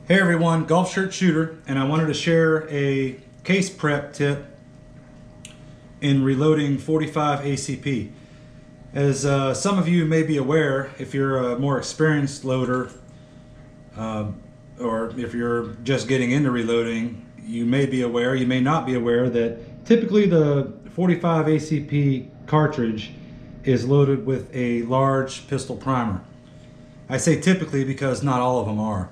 Hey everyone, Golf Shirt Shooter, and I wanted to share a case prep tip in reloading 45 ACP. As some of you may be aware, if you're a more experienced loader, or if you're just getting into reloading, you may be aware, you may not be aware that typically the 45 ACP cartridge is loaded with a large pistol primer. I say typically because not all of them are.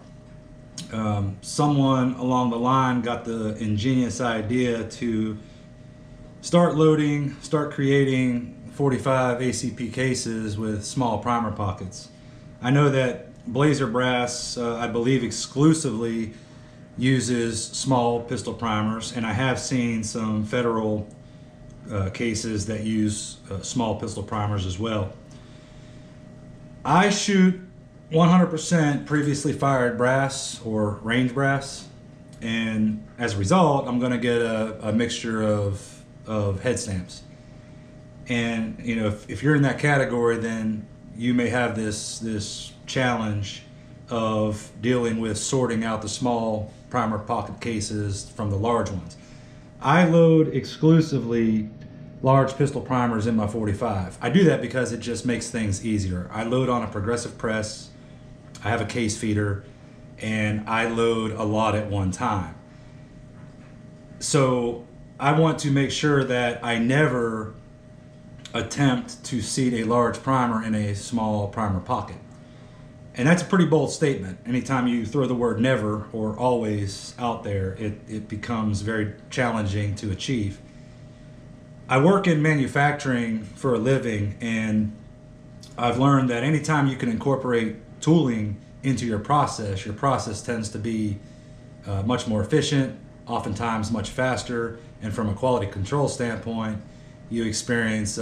Someone along the line got the ingenious idea to start creating 45 ACP cases with small primer pockets. I know that Blazer Brass, I believe, exclusively uses small pistol primers, and I have seen some Federal cases that use small pistol primers as well. I shoot 100% previously fired brass or range brass, and as a result I'm going to get a mixture of head stamps. And you know, if you're in that category, then you may have this challenge of dealing with sorting out the small primer pocket cases from the large ones. I load exclusively large pistol primers in my 45. I do that because it just makes things easier. I load on a progressive press. I have a case feeder, and I load a lot at one time. So I want to make sure that I never attempt to seat a large primer in a small primer pocket. And that's a pretty bold statement. Anytime you throw the word never or always out there, it becomes very challenging to achieve. I work in manufacturing for a living, and I've learned that anytime you can incorporate tooling into your process tends to be much more efficient, oftentimes much faster, and from a quality control standpoint, you experience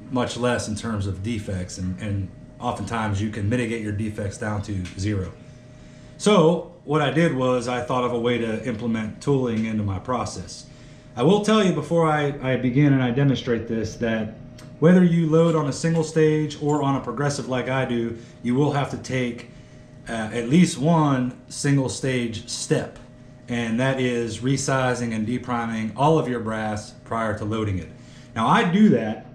much less in terms of defects, and oftentimes you can mitigate your defects down to zero. So what I did was I thought of a way to implement tooling into my process. I will tell you before I begin and I demonstrate this that whether you load on a single stage or on a progressive like I do, you will have to take at least one single stage step, and that is resizing and depriming all of your brass prior to loading it. Now I do that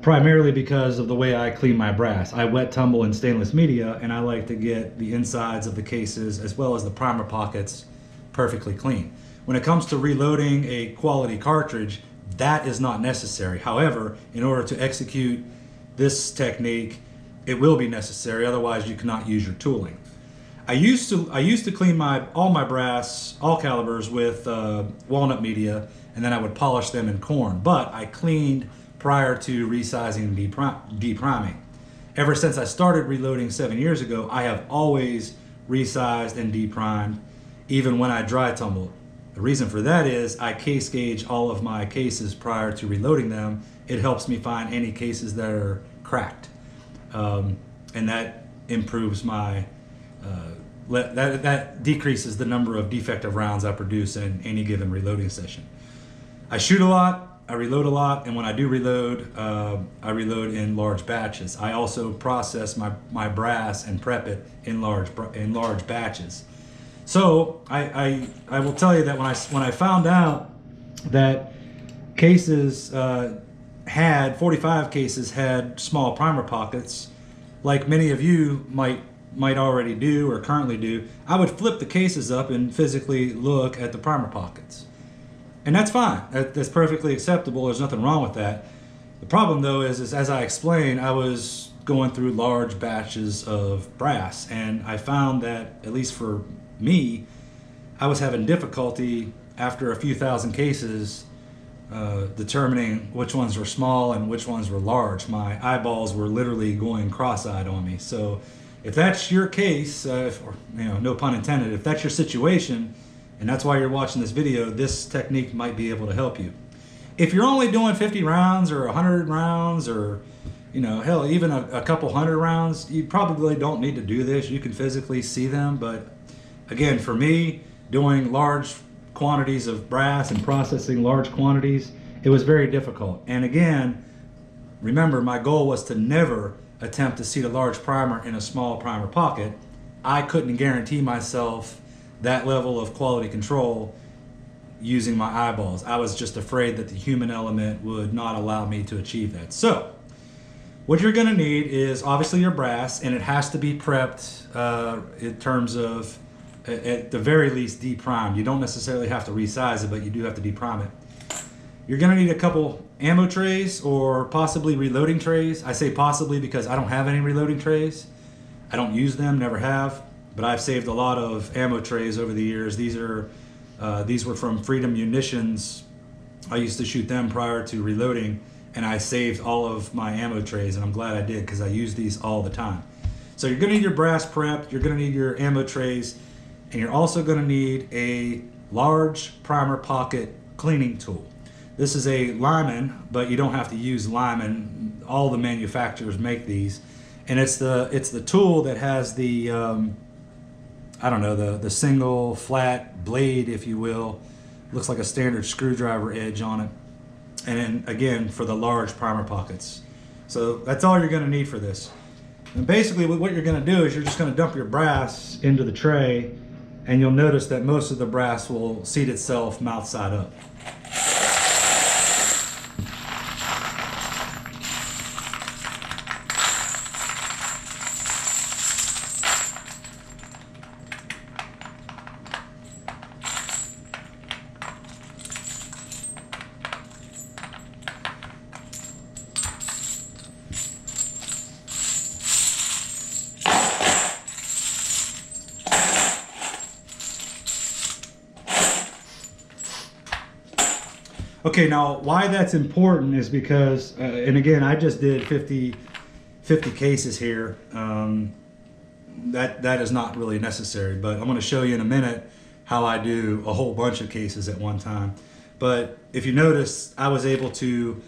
primarily because of the way I clean my brass. I wet tumble in stainless media, and I like to get the insides of the cases as well as the primer pockets perfectly clean. When it comes to reloading a quality cartridge, that is not necessary. However, in order to execute this technique, it will be necessary, otherwise you cannot use your tooling. I used to clean all my brass, all calibers, with walnut media, and then I would polish them in corn, but I cleaned prior to resizing and depriming. Ever since I started reloading 7 years ago, I have always resized and deprimed, even when I dry tumbled. The reason for that is I case gauge all of my cases prior to reloading them. It helps me find any cases that are cracked, and that improves my that decreases the number of defective rounds I produce in any given reloading session. I shoot a lot, I reload a lot, and when I do reload, I reload in large batches. I also process my brass and prep it in large batches. So I will tell you that when I found out that cases 45 cases had small primer pockets, like many of you might already do or currently do, I would flip the cases up and physically look at the primer pockets. And that's fine. That's perfectly acceptable. There's nothing wrong with that. The problem though is as I explained, I was going through large batches of brass, and I found that, at least for me, I was having difficulty after a few thousand cases determining which ones were small and which ones were large. My eyeballs were literally going cross-eyed on me. So if that's your case, or, no pun intended, if that's your situation and that's why you're watching this video, this technique might be able to help you. If you're only doing 50 rounds or 100 rounds or hell, even a couple hundred rounds, you probably don't need to do this. You can physically see them, but again, for me, doing large quantities of brass and processing large quantities, it was very difficult. And again, remember, my goal was to never attempt to seat a large primer in a small primer pocket. I couldn't guarantee myself that level of quality control using my eyeballs. I was just afraid that the human element would not allow me to achieve that. So what you're going to need is obviously your brass, and it has to be prepped in terms of, at the very least, deprimed. You don't necessarily have to resize it, but you do have to deprime it. You're going to need a couple ammo trays or possibly reloading trays. I say possibly because I don't have any reloading trays. I don't use them, never have, but I've saved a lot of ammo trays over the years. These were from Freedom Munitions. I used to shoot them prior to reloading, and I saved all of my ammo trays, and I'm glad I did because I use these all the time. So you're going to need your brass prepped, you're going to need your ammo trays, and you're also going to need a large primer pocket cleaning tool. This is a Lyman, but you don't have to use Lyman. All the manufacturers make these, and it's the tool that has the I don't know, the single flat blade, if you will. Looks like a standard screwdriver edge on it. And then again, for the large primer pockets. So that's all you're going to need for this. And basically what you're going to do is you're just going to dump your brass into the tray, and you'll notice that most of the brass will seat itself mouth side up. Okay, now why that's important is because, and again, I just did 50 cases here. That is not really necessary, but I'm going to show you in a minute how I do a whole bunch of cases at one time. But if you notice, I was able to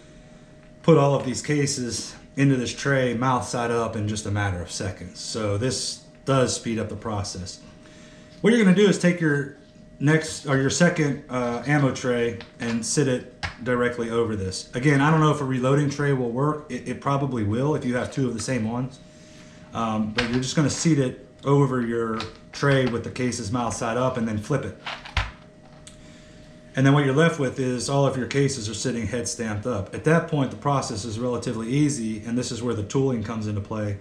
put all of these cases into this tray mouth side up in just a matter of seconds. So this does speed up the process. What you're going to do is take your your second ammo tray and sit it directly over this. Again, I don't know if a reloading tray will work. It probably will if you have two of the same ones. But you're just going to seat it over your tray with the cases mouth side up and then flip it. And then what you're left with is all of your cases are sitting head stamped up. At that point, the process is relatively easy, and this is where the tooling comes into play.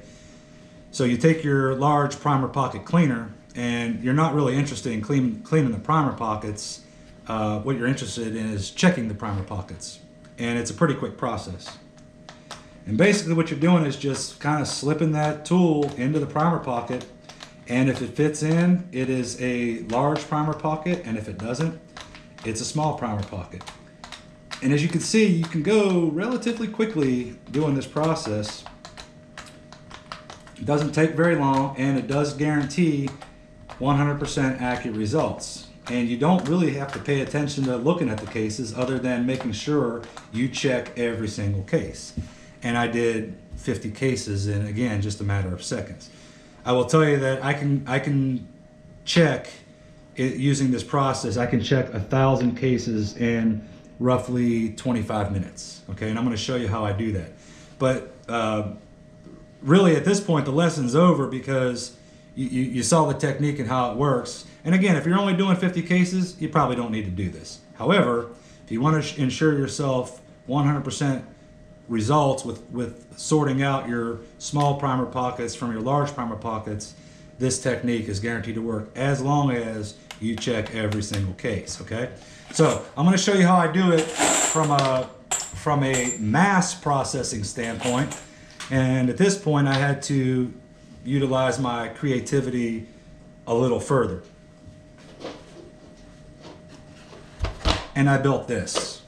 So you take your large primer pocket cleaner, and you're not really interested in cleaning the primer pockets. What you're interested in is checking the primer pockets, and it's a pretty quick process. And basically what you're doing is just kind of slipping that tool into the primer pocket, and if it fits in, it is a large primer pocket, and if it doesn't, it's a small primer pocket. And as you can see, you can go relatively quickly doing this process. It doesn't take very long, and it does guarantee 100% accurate results. And you don't really have to pay attention to looking at the cases other than making sure you check every single case. And I did 50 cases in, again, just a matter of seconds. I will tell you that I can check it using this process. I can check 1,000 cases in roughly 25 minutes. Okay, and I'm going to show you how I do that. But really, at this point, the lesson's over because you saw the technique and how it works. And again, if you're only doing 50 cases, you probably don't need to do this. However, if you want to ensure yourself 100% results with sorting out your small primer pockets from your large primer pockets, this technique is guaranteed to work as long as you check every single case, okay? So I'm going to show you how I do it from a mass processing standpoint. And at this point, I had to utilize my creativity a little further. And I built this.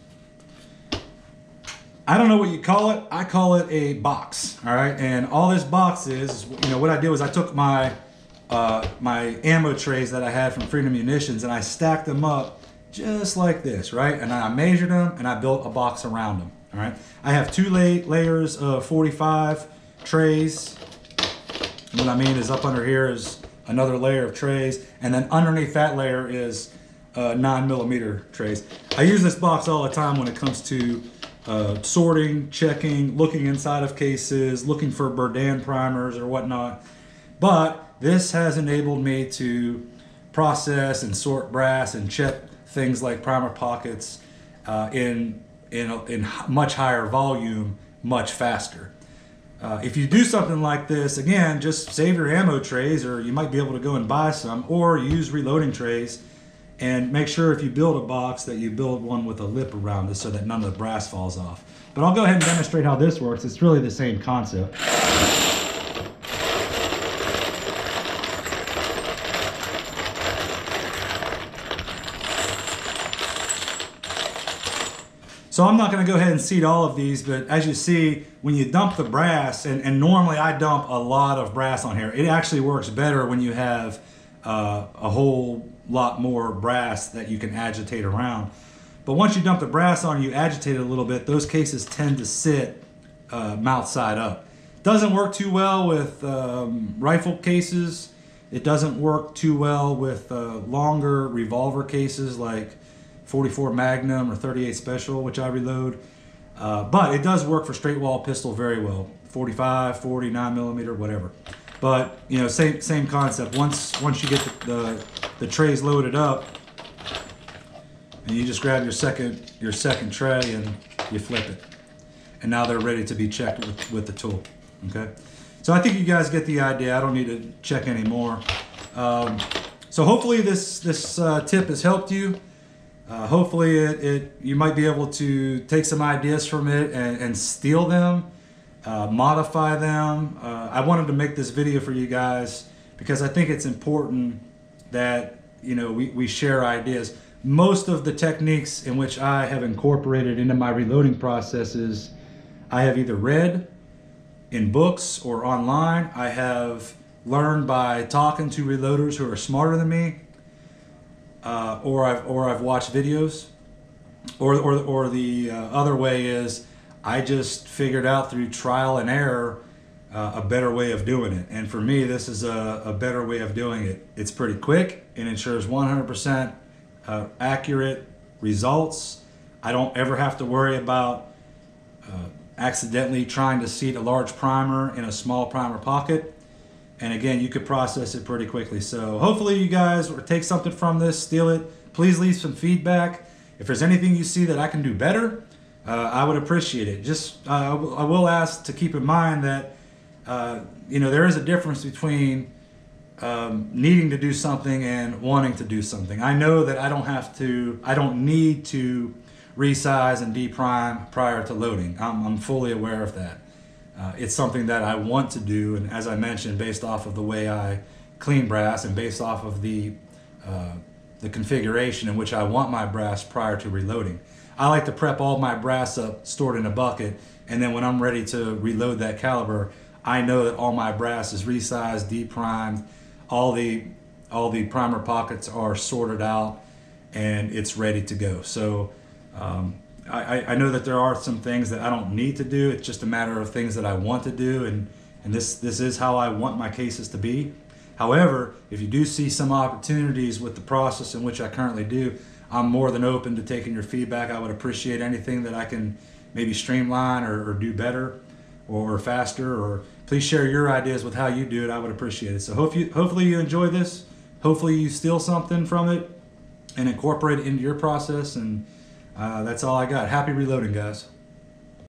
I don't know what you call it. I call it a box, all right? And all this box is, what I did was I took my ammo trays that I had from Freedom Munitions and I stacked them up just like this, right? And I measured them and I built a box around them, all right? I have two layers of 45 trays. What I mean is up under here is another layer of trays, and then underneath that layer is 9mm trays. I use this box all the time when it comes to sorting, checking, looking inside of cases, looking for Berdan primers or whatnot. But this has enabled me to process and sort brass and check things like primer pockets in much higher volume, much faster. If you do something like this, again, just save your ammo trays, or you might be able to go and buy some, or use reloading trays, and make sure if you build a box that you build one with a lip around it so that none of the brass falls off. But I'll go ahead and demonstrate how this works. It's really the same concept. So I'm not going to go ahead and seat all of these, but as you see, when you dump the brass, and normally I dump a lot of brass on here, it actually works better when you have a whole lot more brass that you can agitate around. But once you dump the brass on, you agitate it a little bit, those cases tend to sit mouth side up. Doesn't work too well with rifle cases. It doesn't work too well with longer revolver cases like 44 Magnum or 38 Special, which I reload. But it does work for straight wall pistol very well. 45, 40, 9mm, whatever. But you know, same concept. Once you get the trays loaded up, and you just grab your second tray and you flip it, and now they're ready to be checked with the tool. Okay, so I think you guys get the idea. I don't need to check anymore. So hopefully this tip has helped you. Hopefully you might be able to take some ideas from it and steal them, modify them. I wanted to make this video for you guys because I think it's important that, you know, we share ideas. Most of the techniques in which I have incorporated into my reloading processes, I have either read in books or online. I have learned by talking to reloaders who are smarter than me. Or I've watched videos, or the other way is I just figured out through trial and error a better way of doing it. And for me, this is a better way of doing it. It's pretty quick and ensures 100% accurate results. I don't ever have to worry about accidentally trying to seat a large primer in a small primer pocket. And again, you could process it pretty quickly. So hopefully you guys take something from this, steal it. Please leave some feedback. If there's anything you see that I can do better, I would appreciate it. Just I will ask to keep in mind that you know, there is a difference between needing to do something and wanting to do something. I know that I don't need to resize and deprime prior to loading. I'm fully aware of that. It's something that I want to do, and as I mentioned, based off of the way I clean brass and based off of the configuration in which I want my brass prior to reloading. I like to prep all my brass up, stored in a bucket, and then when I'm ready to reload that caliber, I know that all my brass is resized, deprimed, all the primer pockets are sorted out, and it's ready to go. So I know that there are some things that I don't need to do. It's just a matter of things that I want to do, and this is how I want my cases to be. However, if you do see some opportunities with the process in which I currently do, I'm more than open to taking your feedback. I would appreciate anything that I can maybe streamline or do better or faster, or please share your ideas with how you do it. I would appreciate it. So hopefully you enjoy this. Hopefully you steal something from it and incorporate it into your process, and that's all I got. Happy reloading, guys.